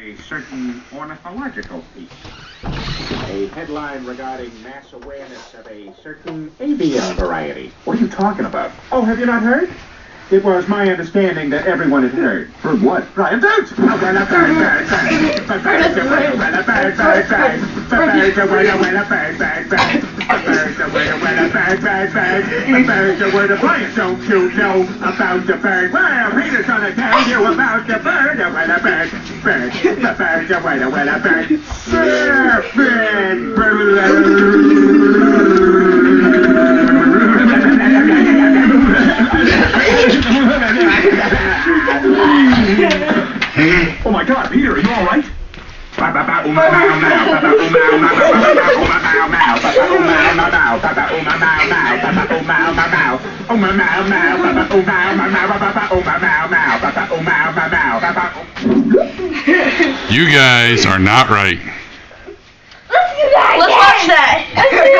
a certain ornithological piece. A headline regarding mass awareness of a certain avian variety. What are you talking about? Oh, have you not heard? It was my understanding that everyone had heard. Heard what? Brian Birds! Oh, well, a bird, bird, bird. A bird's a word, a bird, bird, bird, bird. A bird's a word, a bird, bird, bird. A bird's a word, a bird, bird, bird. A bird's a word, Brian, don't you know about the bird? Well, Peter's gonna tell you about the bird, a word, a bird, bird. A bird's a word, a bird. Oh my God, Peter, are you all right? You guys are not right. Let's watch that.